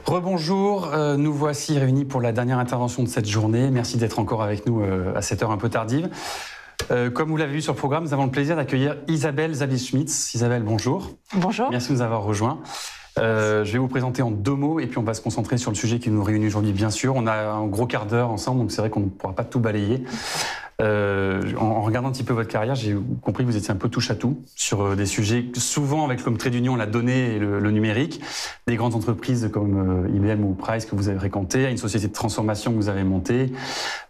Rebonjour, nous voici réunis pour la dernière intervention de cette journée. Merci d'être encore avec nous à cette heure un peu tardive. Comme vous l'avez vu sur le programme, nous avons le plaisir d'accueillir Isabelle Zavis-Schmitz. Isabelle, bonjour. Bonjour. Merci de nous avoir rejoints. Je vais vous présenter en 2 mots et puis on va se concentrer sur le sujet qui nous réunit aujourd'hui, bien sûr. On a un gros quart d'heure ensemble, donc c'est vrai qu'on ne pourra pas tout balayer. En regardant un petit peu votre carrière, j'ai compris que vous étiez un peu touche-à-tout sur des sujets souvent avec comme trait d'union la donnée et le numérique, des grandes entreprises comme IBM ou Price que vous avez fréquentées, à une société de transformation que vous avez montée,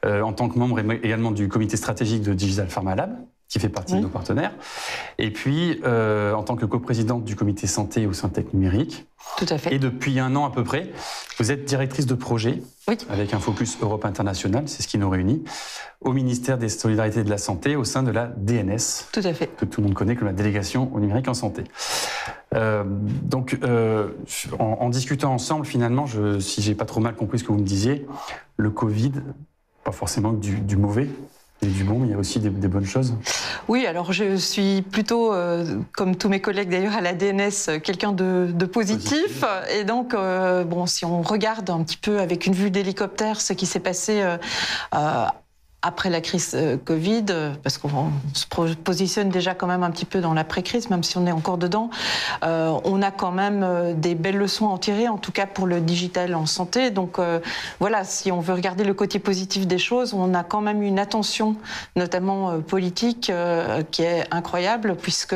en tant que membre également du comité stratégique de Digital Pharma Lab, qui fait partie de nos partenaires, et puis en tant que coprésidente du comité santé au Syntec numérique. Tout à fait. Et depuis 1 an à peu près, vous êtes directrice de projet, avec un focus Europe international, c'est ce qui nous réunit, au ministère des Solidarités et de la Santé, au sein de la DNS. Tout à fait. Que tout le monde connaît comme la délégation au numérique en santé. En discutant ensemble, finalement, si j'ai pas trop mal compris ce que vous me disiez, le Covid, pas forcément du mauvais, et du bon, mais il y a aussi des bonnes choses. Oui, alors je suis plutôt, comme tous mes collègues d'ailleurs à la DNS, quelqu'un de positif. Et donc, si on regarde un petit peu avec une vue d'hélicoptère ce qui s'est passé après la crise Covid, parce qu'on se positionne déjà quand même un petit peu dans l'après-crise, même si on est encore dedans, on a quand même des belles leçons à en tirer, en tout cas pour le digital en santé. Donc voilà, si on veut regarder le côté positif des choses, on a quand même une attention, notamment politique, qui est incroyable, puisque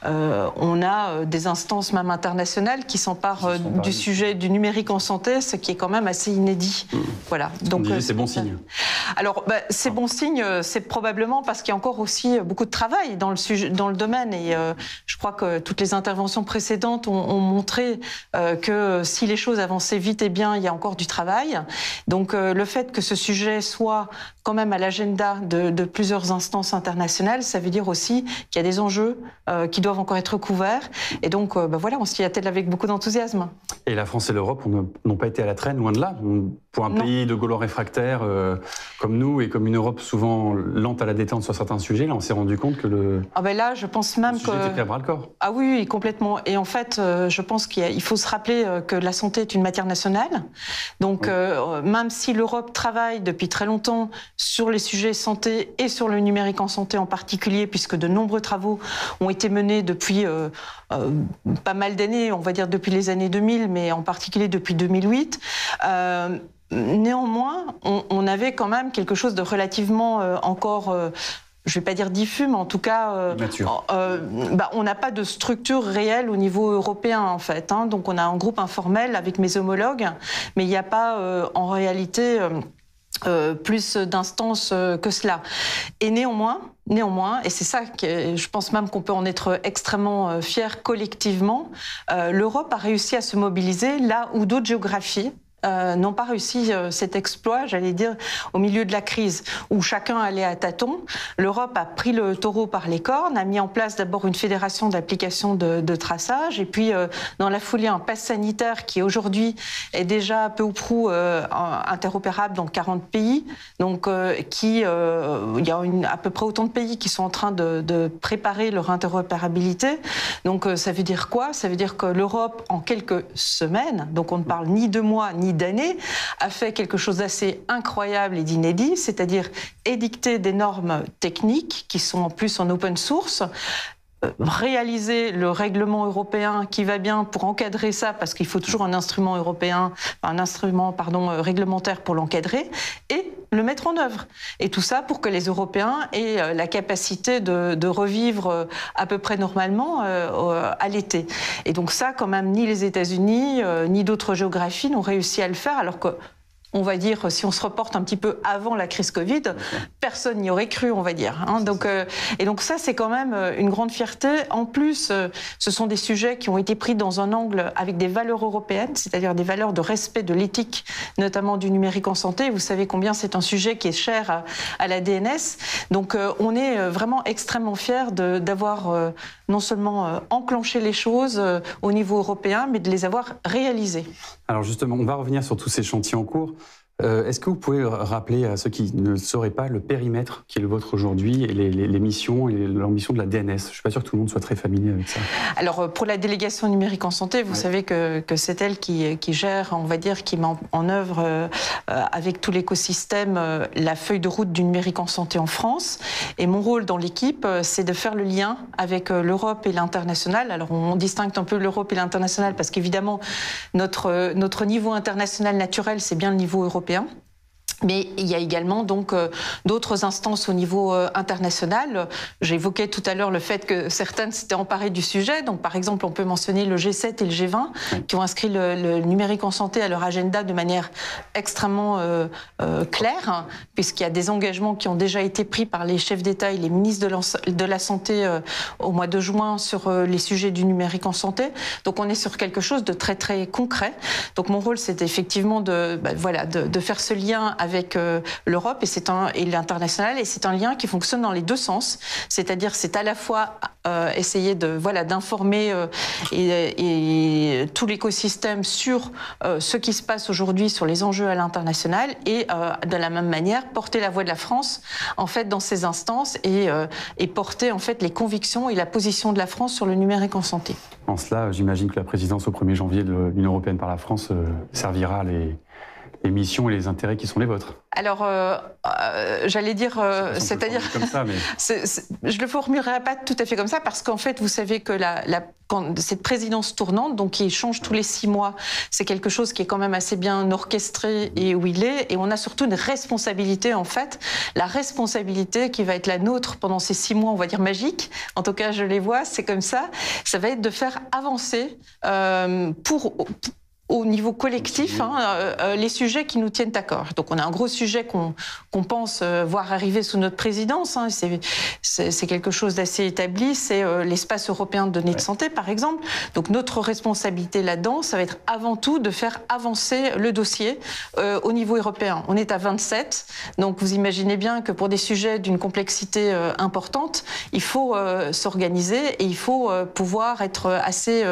on a des instances même internationales qui s'emparent du sujet du numérique en santé, ce qui est quand même assez inédit. Voilà. Donc c'est bon signe. Alors, c'est bon signe, c'est probablement parce qu'il y a encore aussi beaucoup de travail dans le domaine. Et je crois que toutes les interventions précédentes ont montré que si les choses avançaient vite et bien, il y a encore du travail. Donc, le fait que ce sujet soit quand même à l'agenda de plusieurs instances internationales, ça veut dire aussi qu'il y a des enjeux qui doivent encore être couverts. Et donc, voilà, on s'y attelle avec beaucoup d'enthousiasme. Et la France et l'Europe n'ont pas été à la traîne, loin de là. Pour un pays de Gaulois réfractaires comme nous, et comme une Europe souvent lente à la détente sur certains sujets, là, on s'est rendu compte que là, je pense même le sujet était pris à bras-le-corps. Ah oui, complètement. Et en fait, je pense qu'il faut se rappeler que la santé est une matière nationale. Donc, même si l'Europe travaille depuis très longtemps sur les sujets santé et sur le numérique en santé en particulier, puisque de nombreux travaux ont été menés depuis pas mal d'années, on va dire depuis les années 2000, mais en particulier depuis 2008, néanmoins, on avait quand même quelque chose de relativement encore... je ne vais pas dire diffus, mais en tout cas, on n'a pas de structure réelle au niveau européen, en fait. Donc, on a un groupe informel avec mes homologues, mais il n'y a pas, en réalité, plus d'instances que cela. Et néanmoins, et c'est ça que je pense même qu'on peut en être extrêmement fiers collectivement, l'Europe a réussi à se mobiliser là où d'autres géographies n'ont pas réussi cet exploit, j'allais dire, au milieu de la crise, où chacun allait à tâtons. L'Europe a pris le taureau par les cornes, a mis en place d'abord une fédération d'applications de traçage, et puis dans la foulée un pass sanitaire qui aujourd'hui est déjà peu ou prou interopérable dans 40 pays. Donc il y a à peu près autant de pays qui sont en train de préparer leur interopérabilité. Donc ça veut dire quoi? Ça veut dire que l'Europe, en quelques semaines, donc on ne parle ni de mois ni d'années, a fait quelque chose d'assez incroyable et d'inédit, c'est-à-dire édicter des normes techniques qui sont en plus en open source, réaliser le règlement européen qui va bien pour encadrer ça, parce qu'il faut toujours un instrument réglementaire pour l'encadrer, et le mettre en œuvre. Et tout ça pour que les Européens aient la capacité de revivre à peu près normalement à l'été. Et donc ça, quand même, ni les États-Unis, ni d'autres géographies n'ont réussi à le faire, alors que on va dire, si on se reporte un petit peu avant la crise Covid, personne n'y aurait cru, on va dire. Et donc ça, c'est quand même une grande fierté. En plus, ce sont des sujets qui ont été pris dans un angle avec des valeurs européennes, c'est-à-dire des valeurs de respect de l'éthique, notamment du numérique en santé. Vous savez combien c'est un sujet qui est cher à la DNS. Donc on est vraiment extrêmement fiers d'avoir non seulement enclencher les choses au niveau européen, mais de les avoir réalisées. Alors justement, on va revenir sur tous ces chantiers en cours. Est-ce que vous pouvez rappeler à ceux qui ne le sauraient pas le périmètre qui est le vôtre aujourd'hui et les missions et l'ambition de la DNS? Je ne suis pas sûr que tout le monde soit très familier avec ça. Alors pour la délégation numérique en santé, vous savez que c'est elle qui gère, on va dire, qui met en œuvre avec tout l'écosystème la feuille de route du numérique en santé en France. Et mon rôle dans l'équipe, c'est de faire le lien avec l'Europe et l'international. Alors on distingue un peu l'Europe et l'international parce qu'évidemment notre niveau international naturel, c'est bien le niveau européen. Mais il y a également donc d'autres instances au niveau international. J'évoquais tout à l'heure le fait que certaines s'étaient emparées du sujet. Donc par exemple, on peut mentionner le G7 et le G20 qui ont inscrit le numérique en santé à leur agenda de manière extrêmement claire, puisqu'il y a des engagements qui ont déjà été pris par les chefs d'État et les ministres de la Santé au mois de juin sur les sujets du numérique en santé. Donc on est sur quelque chose de très très concret. Donc mon rôle, c'est effectivement de faire ce lien avec l'Europe et l'international, et c'est un lien qui fonctionne dans les deux sens. C'est-à-dire, c'est à la fois essayer d'informer et tout l'écosystème sur ce qui se passe aujourd'hui sur les enjeux à l'international, et de la même manière porter la voix de la France en fait dans ces instances et porter en fait les convictions et la position de la France sur le numérique en santé. En cela, j'imagine que la présidence au 1er janvier de l'Union européenne par la France servira les missions et les intérêts qui sont les vôtres. Alors, j'allais dire, c'est-à-dire, comme ça, mais... je ne le formulerai pas tout à fait comme ça, parce qu'en fait, vous savez que cette présidence tournante, donc qui change tous les 6 mois, c'est quelque chose qui est quand même assez bien orchestré et où il est, et on a surtout une responsabilité, en fait, la responsabilité qui va être la nôtre pendant ces 6 mois, on va dire magiques, en tout cas je les vois, c'est comme ça va être de faire avancer au niveau collectif, les sujets qui nous tiennent à cœur. Donc on a un gros sujet qu'on pense voir arriver sous notre présidence, c'est quelque chose d'assez établi, c'est l'espace européen de données de santé par exemple. Donc notre responsabilité là-dedans, ça va être avant tout de faire avancer le dossier au niveau européen. On est à 27, donc vous imaginez bien que pour des sujets d'une complexité importante, il faut s'organiser et il faut pouvoir être assez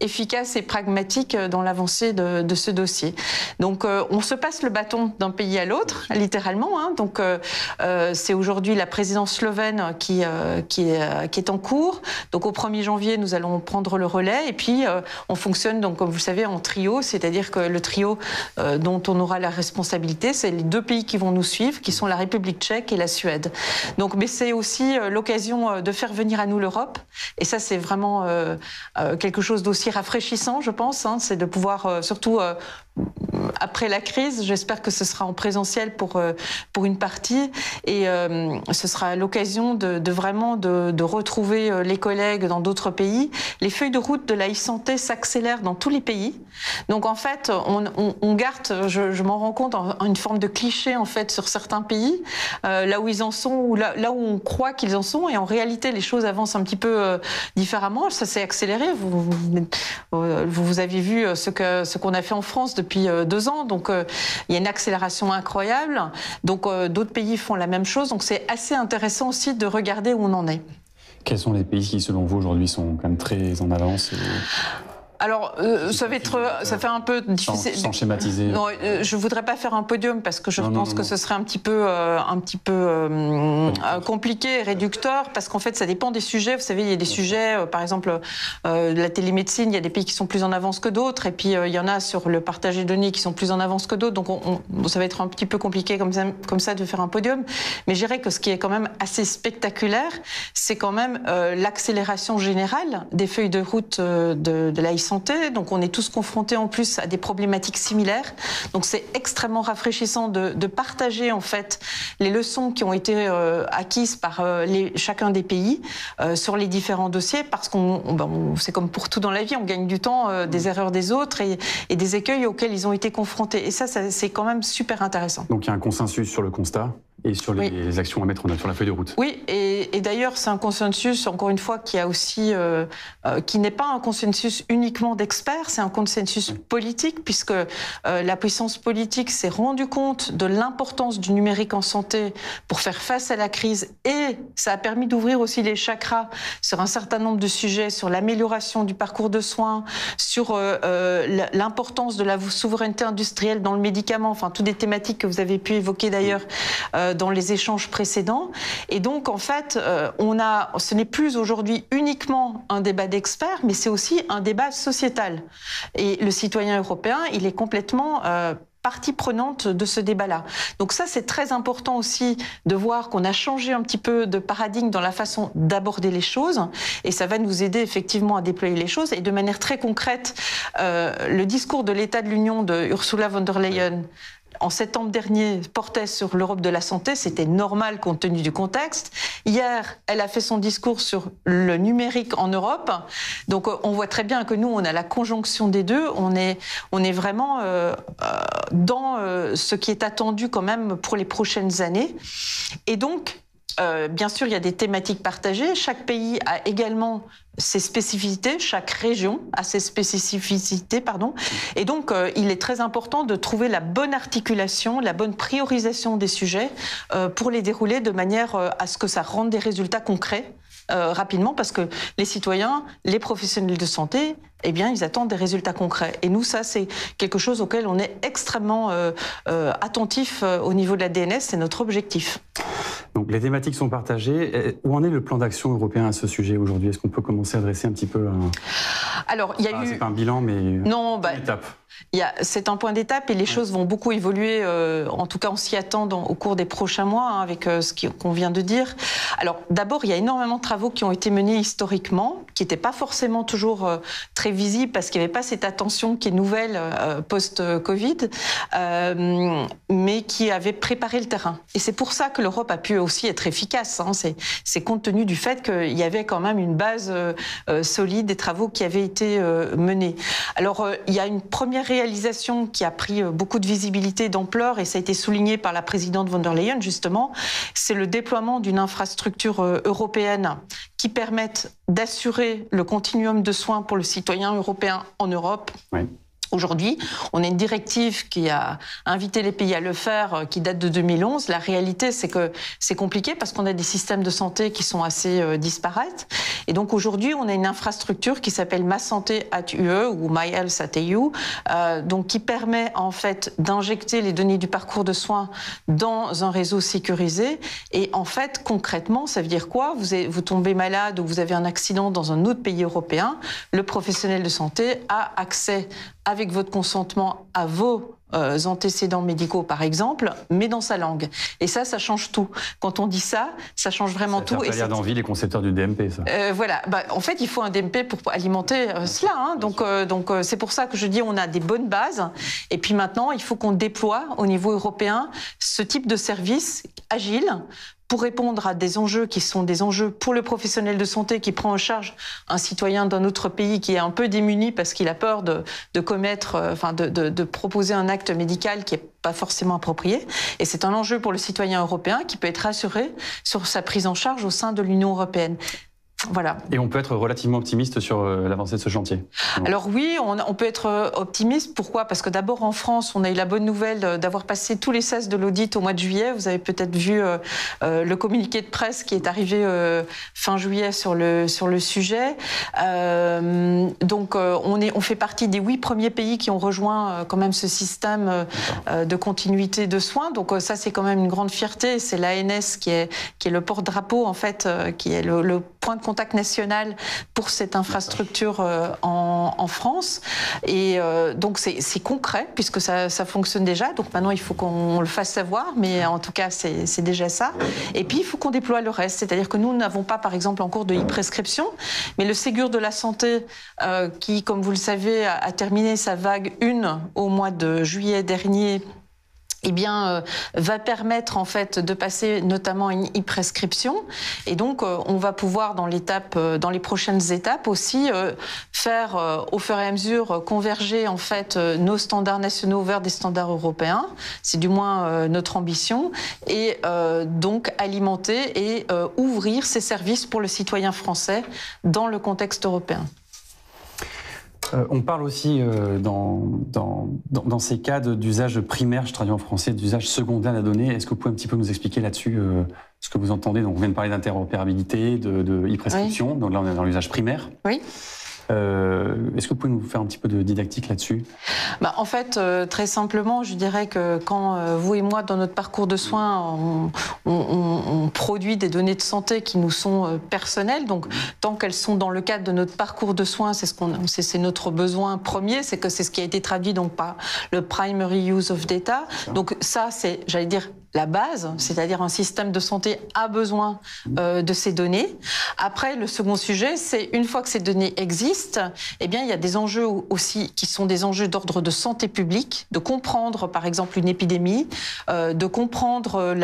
efficace et pragmatique dans l'avancée de ce dossier. Donc on se passe le bâton d'un pays à l'autre, littéralement. Donc c'est aujourd'hui la présidence slovène qui est en cours. Donc au 1er janvier, nous allons prendre le relais, et puis on fonctionne, donc, comme vous le savez, en trio, c'est-à-dire que le trio dont on aura la responsabilité, c'est les 2 pays qui vont nous suivre, qui sont la République tchèque et la Suède. Donc, mais c'est aussi l'occasion de faire venir à nous l'Europe, et ça c'est vraiment quelque chose d'aussi rafraîchissant, je pense, c'est de pouvoir surtout après la crise, j'espère que ce sera en présentiel pour une partie, et ce sera l'occasion de vraiment de retrouver les collègues dans d'autres pays. Les feuilles de route de la e-santé s'accélèrent dans tous les pays. Donc en fait, on garde, je m'en rends compte, une forme de cliché en fait sur certains pays, là où ils en sont, ou là où on croit qu'ils en sont, et en réalité les choses avancent un petit peu différemment. Ça s'est accéléré. Vous avez vu ce qu'on a fait en France depuis 2 ans, donc il y a une accélération incroyable. Donc d'autres pays font la même chose, donc c'est assez intéressant aussi de regarder où on en est. Quels sont les pays qui, selon vous, aujourd'hui, sont quand même très en avance Alors, ça fait un peu difficile. Sans schématiser. Non, je voudrais pas faire un podium parce que je pense que ce serait un petit peu compliqué et réducteur, parce qu'en fait, ça dépend des sujets. Vous savez, il y a des sujets, par exemple, la télémédecine, il y a des pays qui sont plus en avance que d'autres, et puis il y en a sur le partage des données qui sont plus en avance que d'autres. Donc, ça va être un petit peu compliqué comme ça de faire un podium. Mais je dirais que ce qui est quand même assez spectaculaire, c'est quand même l'accélération générale des feuilles de route de la santé. Donc on est tous confrontés en plus à des problématiques similaires. Donc c'est extrêmement rafraîchissant de partager en fait les leçons qui ont été acquises par chacun des pays sur les différents dossiers, parce c'est comme pour tout dans la vie, on gagne du temps des erreurs des autres et des écueils auxquels ils ont été confrontés. Et ça c'est quand même super intéressant. Donc il y a un consensus sur le constat. et sur les actions à mettre en œuvre, sur la feuille de route. Oui, et d'ailleurs, c'est un consensus, encore une fois, qui a aussi, qui n'est pas un consensus uniquement d'experts, c'est un consensus politique, puisque la puissance politique s'est rendue compte de l'importance du numérique en santé pour faire face à la crise, et ça a permis d'ouvrir aussi les chakras sur un certain nombre de sujets, sur l'amélioration du parcours de soins, sur l'importance de la souveraineté industrielle dans le médicament, enfin, toutes des thématiques que vous avez pu évoquer d'ailleurs dans les échanges précédents. Et donc, en fait, ce n'est plus aujourd'hui uniquement un débat d'experts, mais c'est aussi un débat sociétal. Et le citoyen européen, il est complètement partie prenante de ce débat-là. Donc ça, c'est très important aussi de voir qu'on a changé un petit peu de paradigme dans la façon d'aborder les choses, et ça va nous aider effectivement à déployer les choses. Et de manière très concrète, le discours de l'État de l'Union de Ursula von der Leyen, en septembre dernier, portait sur l'Europe de la santé. C'était normal compte tenu du contexte. Hier, elle a fait son discours sur le numérique en Europe. Donc, on voit très bien que nous, on a la conjonction des deux. On est vraiment dans ce qui est attendu quand même pour les prochaines années. Et donc, bien sûr, il y a des thématiques partagées. Chaque pays a également ses spécificités, chaque région a ses spécificités, pardon. Et donc, il est très important de trouver la bonne articulation, la bonne priorisation des sujets pour les dérouler de manière à ce que ça rende des résultats concrets rapidement, parce que les citoyens, les professionnels de santé, eh bien, ils attendent des résultats concrets. Et nous, ça, c'est quelque chose auquel on est extrêmement attentif au niveau de la DNS, c'est notre objectif. Donc, les thématiques sont partagées. Où en est le plan d'action européen à ce sujet aujourd'hui? Est-ce qu'on peut commencer à dresser un petit peu Alors, il y a eu... C'est pas un bilan, mais une étape. C'est un point d'étape et les choses vont beaucoup évoluer, en tout cas on s'y attend au cours des prochains mois, avec ce qu'on vient de dire. Alors d'abord, il y a énormément de travaux qui ont été menés historiquement, qui n'étaient pas forcément toujours très visibles parce qu'il n'y avait pas cette attention qui est nouvelle post-Covid, mais qui avaient préparé le terrain. Et c'est pour ça que l'Europe a pu aussi être efficace. Hein. C'est compte tenu du fait qu'il y avait quand même une base solide des travaux qui avaient été menés. Alors il y a une première réalisation qui a pris beaucoup de visibilité, d'ampleur, et ça a été souligné par la présidente von der Leyen, justement, c'est le déploiement d'une infrastructure européenne qui permette d'assurer le continuum de soins pour le citoyen européen en Europe. Oui. Aujourd'hui, on a une directive qui a invité les pays à le faire, qui date de 2011. La réalité, c'est que c'est compliqué parce qu'on a des systèmes de santé qui sont assez disparates. Et donc aujourd'hui, on a une infrastructure qui s'appelle Ma Santé at UE ou My Health at EU, donc qui permet en fait d'injecter les données du parcours de soins dans un réseau sécurisé. Et en fait, concrètement, ça veut dire quoi? Vous tombez malade ou vous avez un accident dans un autre pays européen, le professionnel de santé a accès avec votre consentement à vos antécédents médicaux, par exemple, mais dans sa langue. Et ça change tout. Quand on dit ça change vraiment tout. Ça fait d'envie les concepteurs du DMP, ça. Voilà. En fait, il faut un DMP pour alimenter cela. Hein. Donc, c'est pour ça que je dis on a des bonnes bases. Et puis maintenant, il faut qu'on déploie au niveau européen ce type de service agile pour répondre à des enjeux qui sont des enjeux pour le professionnel de santé qui prend en charge un citoyen d'un autre pays qui est un peu démuni parce qu'il a peur de commettre, de proposer un acte médical qui n'est pas forcément approprié. Et c'est un enjeu pour le citoyen européen qui peut être rassuré sur sa prise en charge au sein de l'Union européenne. Voilà. Et on peut être relativement optimiste sur l'avancée de ce chantier. Alors oui, on peut être optimiste. Pourquoi? Parce que d'abord en France, on a eu la bonne nouvelle d'avoir passé tous les 16 de l'audit au mois de juillet. Vous avez peut-être vu le communiqué de presse qui est arrivé fin juillet sur le sujet. Donc on fait partie des 8 premiers pays qui ont rejoint quand même ce système de continuité de soins. Donc ça, c'est quand même une grande fierté. C'est l'ANS qui est le porte-drapeau en fait, qui est le point de contact national pour cette infrastructure en France. Et donc c'est concret puisque ça fonctionne déjà. Donc maintenant il faut qu'on le fasse savoir, mais en tout cas c'est déjà ça. Et puis il faut qu'on déploie le reste. C'est-à-dire que nous n'avons pas par exemple en cours de e-prescription, mais le Ségur de la santé qui, comme vous le savez, a terminé sa vague 1 au mois de juillet dernier, va permettre en fait de passer notamment à une e-prescription, et donc on va pouvoir dans les prochaines étapes aussi faire au fur et à mesure converger en fait nos standards nationaux vers des standards européens. C'est du moins notre ambition, et donc alimenter et ouvrir ces services pour le citoyen français dans le contexte européen. On parle aussi dans ces cas d'usage primaire, je traduis en français, d'usage secondaire de la donnée. Est-ce que vous pouvez un petit peu nous expliquer là-dessus ce que vous entendez? Donc, on vient de parler d'interopérabilité, de e-prescription, donc là on est dans l'usage primaire. Oui. Est-ce que vous pouvez nous faire un petit peu de didactique là-dessus? En fait, très simplement, je dirais que quand vous et moi, dans notre parcours de soins, on produit des données de santé qui nous sont personnelles, donc tant qu'elles sont dans le cadre de notre parcours de soins, c'est notre besoin premier, c'est ce qui a été traduit donc par le primary use of data. Donc ça, c'est, j'allais dire, la base, c'est-à-dire un système de santé a besoin de ces données. Après, le second sujet, c'est une fois que ces données existent, il y a des enjeux aussi qui sont des enjeux d'ordre de santé publique, de comprendre par exemple une épidémie, de comprendre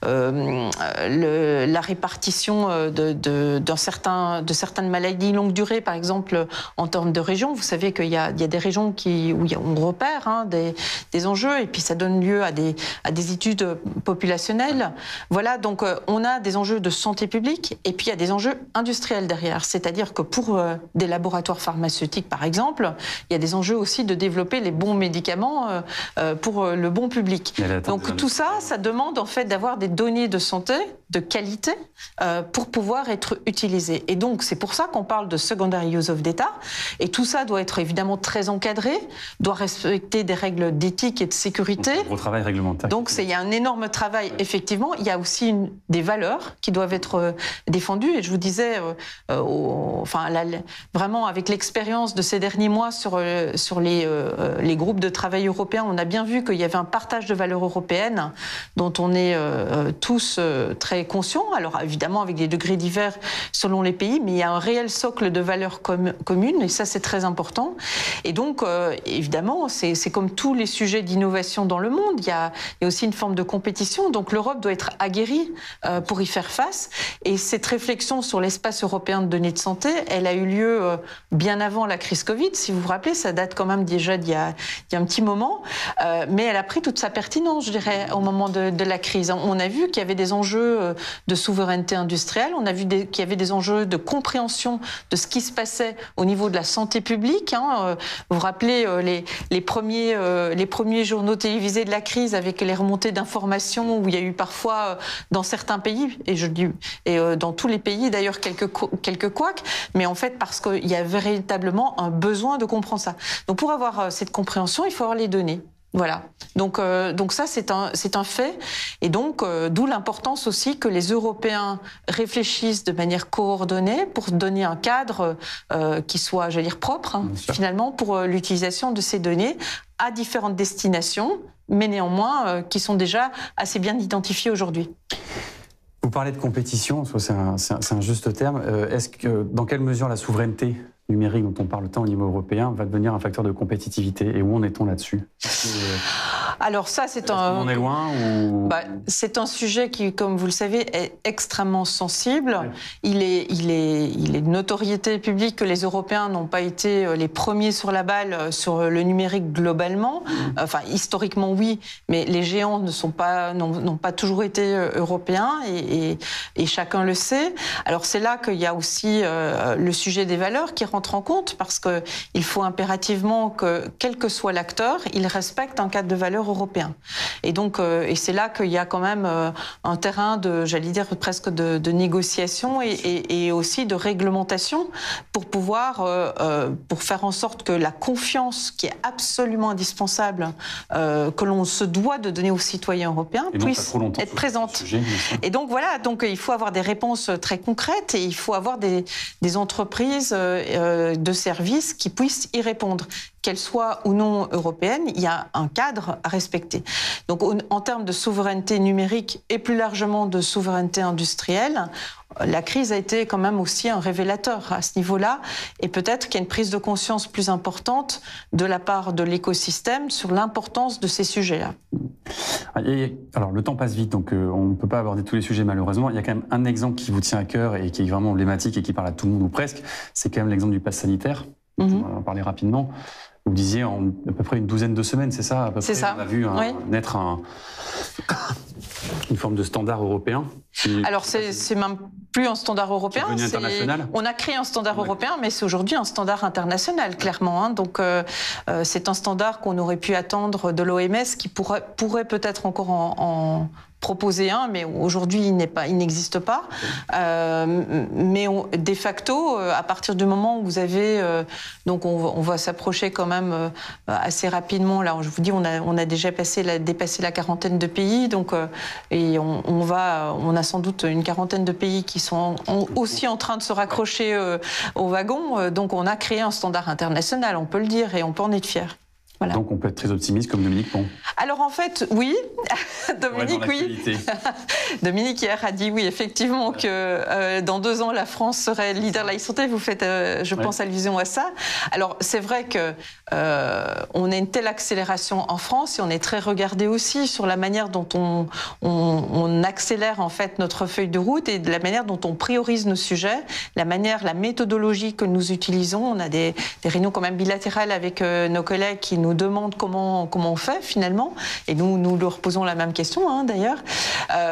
la répartition de certaines maladies longue durée, par exemple en termes de régions. Vous savez qu'il y a des régions où on repère des enjeux, et puis ça donne lieu à des études populationnelles. Voilà, donc on a des enjeux de santé publique, et puis il y a des enjeux industriels derrière. C'est-à-dire que pour des laboratoires pharmaceutiques, par exemple, il y a des enjeux aussi de développer les bons médicaments pour le bon public. Donc tout ça, ça demande en fait d'avoir des données de santé de qualité pour pouvoir être utilisées. Et donc c'est pour ça qu'on parle de secondary use of data. Et tout ça doit être évidemment très encadré, doit respecter des règles d'éthique et de sécurité. Un gros travail réglementaire. Donc il y a un énorme travail, effectivement. Il y a aussi des valeurs qui doivent être défendues. Et je vous disais, vraiment avec l'expérience de ces derniers mois sur les groupes de travail européens, on a bien vu qu'il y avait un partage de valeurs européennes dont on est tous très conscients. Alors évidemment avec des degrés divers selon les pays, mais il y a un réel socle de valeurs communes, et ça c'est très important. Et donc évidemment, c'est comme tous les sujets d'innovation dans le monde, il y a aussi une forme de compétition. Donc l'Europe doit être aguerrie pour y faire face. Et cette réflexion sur l'espace européen de données de santé, elle a eu lieu bien avant la crise Covid. Si vous vous rappelez, ça date quand même déjà d'il y a un petit moment. Mais elle a pris toute sa pertinence, je dirais, au moment de la crise. On a vu qu'il y avait des enjeux de souveraineté industrielle. On a vu qu'il y avait des enjeux de compréhension de ce qui se passait au niveau de la santé publique. Vous vous rappelez les premiers journaux télévisés de la crise avec les remontées d'informations où il y a eu parfois dans certains pays, et dans tous les pays d'ailleurs quelques couacs, mais en fait parce qu'il y a véritablement un besoin de comprendre ça. Donc pour avoir cette compréhension, il faut avoir les données. Voilà. Donc ça c'est un fait, et donc d'où l'importance aussi que les Européens réfléchissent de manière coordonnée pour donner un cadre qui soit, j'allais dire, propre finalement pour l'utilisation de ces données à différentes destinations, mais néanmoins qui sont déjà assez bien identifiées aujourd'hui. Vous parlez de compétition, c'est un juste terme. Dans quelle mesure la souveraineté numérique dont on parle tant au niveau européen va devenir un facteur de compétitivité, et où en est-on là-dessus? Alors ça, c'est on est loin ou... c'est un sujet qui, comme vous le savez, est extrêmement sensible. Ouais. Il est de notoriété publique que les Européens n'ont pas été les premiers sur la balle sur le numérique globalement. Enfin, historiquement, oui, mais les géants n'ont pas toujours été européens, et chacun le sait. Alors c'est là qu'il y a aussi le sujet des valeurs qui rentre en compte, parce qu'il faut impérativement que, quel que soit l'acteur, il respecte un cadre de valeurs européen. Et donc, et c'est là qu'il y a quand même un terrain j'allais dire presque de négociation et aussi de réglementation pour pouvoir, pour faire en sorte que la confiance qui est absolument indispensable, que l'on se doit de donner aux citoyens européens, puisse être présente. Et donc voilà, donc il faut avoir des réponses très concrètes, et il faut avoir des entreprises de services qui puissent y répondre. qu'elle soit ou non européenne, il y a un cadre à respecter. Donc en termes de souveraineté numérique et plus largement de souveraineté industrielle, la crise a été quand même aussi un révélateur à ce niveau-là, et peut-être qu'il y a une prise de conscience plus importante de la part de l'écosystème sur l'importance de ces sujets-là. Alors le temps passe vite, donc on ne peut pas aborder tous les sujets malheureusement. Il y a quand même un exemple qui vous tient à cœur et qui est vraiment emblématique et qui parle à tout le monde ou presque, c'est quand même l'exemple du pass sanitaire. On va en parler rapidement. Vous disiez en à peu près une douzaine de semaines, c'est ça à peu près. Ça. On a vu naître une forme de standard européen. Alors c'est même plus un standard européen. C'est devenu international. On a créé un standard européen, mais c'est aujourd'hui un standard international, clairement. Donc c'est un standard qu'on aurait pu attendre de l'OMS, qui pourrait peut-être encore en proposer un, mais aujourd'hui il n'existe pas. Mais de facto, à partir du moment où vous avez, donc on va s'approcher quand même assez rapidement. Alors je vous dis, on a déjà dépassé la quarantaine de pays, donc et on a sans doute une quarantaine de pays qui sont aussi en train de se raccrocher au wagon. Donc on a créé un standard international, on peut le dire, et on peut en être fier. Voilà. Donc on peut être très optimiste comme Dominique Pont. Alors en fait, oui. Dominique, oui. Dominique hier a dit oui, effectivement, que dans 2 ans, la France serait leader de la e-santé. Vous faites, je pense, allusion à ça. Alors c'est vrai que on a une telle accélération en France et on est très regardé aussi sur la manière dont on accélère en fait notre feuille de route et de la manière dont on priorise nos sujets, la méthodologie que nous utilisons. On a des réunions quand même bilatérales avec nos collègues qui nous demandent comment on fait finalement, et nous leur posons la même question d'ailleurs.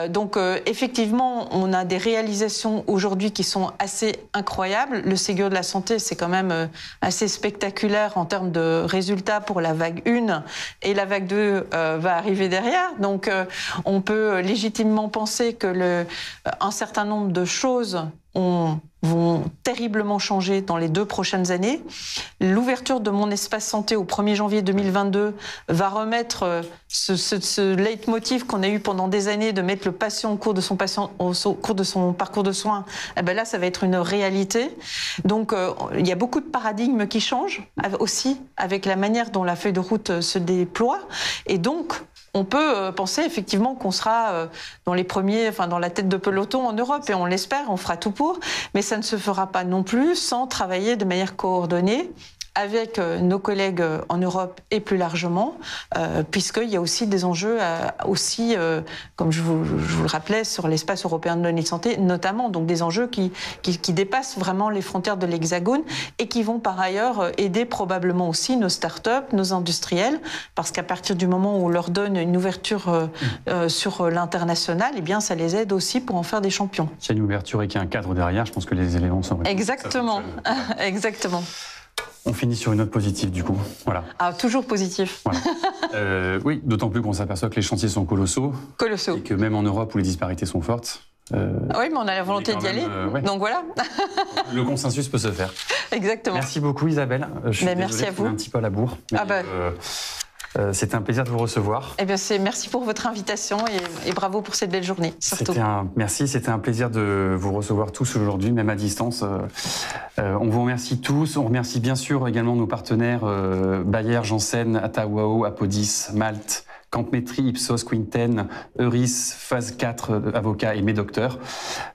Donc effectivement, on a des réalisations aujourd'hui qui sont assez incroyables. Le Ségur de la santé, c'est quand même assez spectaculaire en termes de résultats pour la vague 1, et la vague 2 va arriver derrière. Donc on peut légitimement penser que un certain nombre de choses vont terriblement changer dans les 2 prochaines années. L'ouverture de mon espace santé au 1er janvier 2022 va remettre ce leitmotiv qu'on a eu pendant des années de mettre le patient au cours de son parcours de soins. Eh ben là, ça va être une réalité. Donc, il y a beaucoup de paradigmes qui changent aussi avec la manière dont la feuille de route se déploie. Et donc, on peut penser effectivement qu'on sera dans les premiers, dans la tête de peloton en Europe, et on l'espère, on fera tout pour, mais ça ne se fera pas non plus sans travailler de manière coordonnée avec nos collègues en Europe et plus largement, puisqu'il y a aussi des enjeux, comme je vous le rappelais, sur l'espace européen de l'e-santé, notamment, donc des enjeux qui dépassent vraiment les frontières de l'Hexagone et qui vont par ailleurs aider probablement aussi nos start-up, nos industriels, parce qu'à partir du moment où on leur donne une ouverture sur l'international, eh bien ça les aide aussi pour en faire des champions. S'il y a une ouverture et qu'il y a un cadre derrière, je pense que les éléments sont... Exactement, exactement. On finit sur une note positive, du coup. Voilà. Ah, toujours positif. Voilà. Oui, d'autant plus qu'on s'aperçoit que les chantiers sont colossaux. Colossaux. Et que même en Europe, où les disparités sont fortes... oui, mais on a la volonté d'y aller. Donc voilà. Le consensus peut se faire. Exactement. Merci beaucoup, Isabelle. Je suis désolé, merci à vous. Un petit peu à la bourre. C'était un plaisir de vous recevoir. Eh bien, merci pour votre invitation et bravo pour cette belle journée, surtout. Merci, c'était un plaisir de vous recevoir tous aujourd'hui, même à distance. On vous remercie tous. On remercie bien sûr également nos partenaires Bayer, Janssen, Atawao, Apodis, Malte, Campmetri, Ipsos, Quinten, Euris, Phase 4, Avocat et Médocteurs.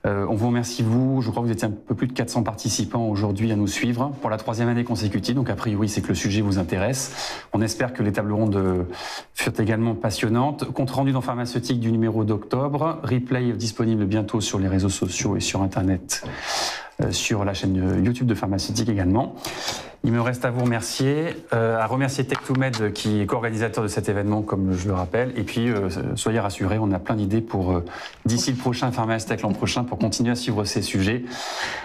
On vous remercie, vous. Je crois que vous étiez un peu plus de 400 participants aujourd'hui à nous suivre pour la 3e année consécutive. Donc, a priori, c'est que le sujet vous intéresse. On espère que les tables rondes furent également passionnantes. Compte rendu dans Pharmaceutique du numéro d'octobre. Replay disponible bientôt sur les réseaux sociaux et sur Internet, sur la chaîne YouTube de Pharmaceutique également. Il me reste à vous remercier, à remercier Tech2Med qui est co-organisateur de cet événement, comme je le rappelle. Et puis, soyez rassurés, on a plein d'idées pour d'ici le prochain PharmaStech l'an prochain pour continuer à suivre ces sujets.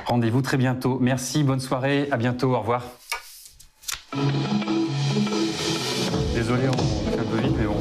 Rendez-vous très bientôt. Merci, bonne soirée, à bientôt, au revoir. Désolé, on fait un peu vite, mais bon.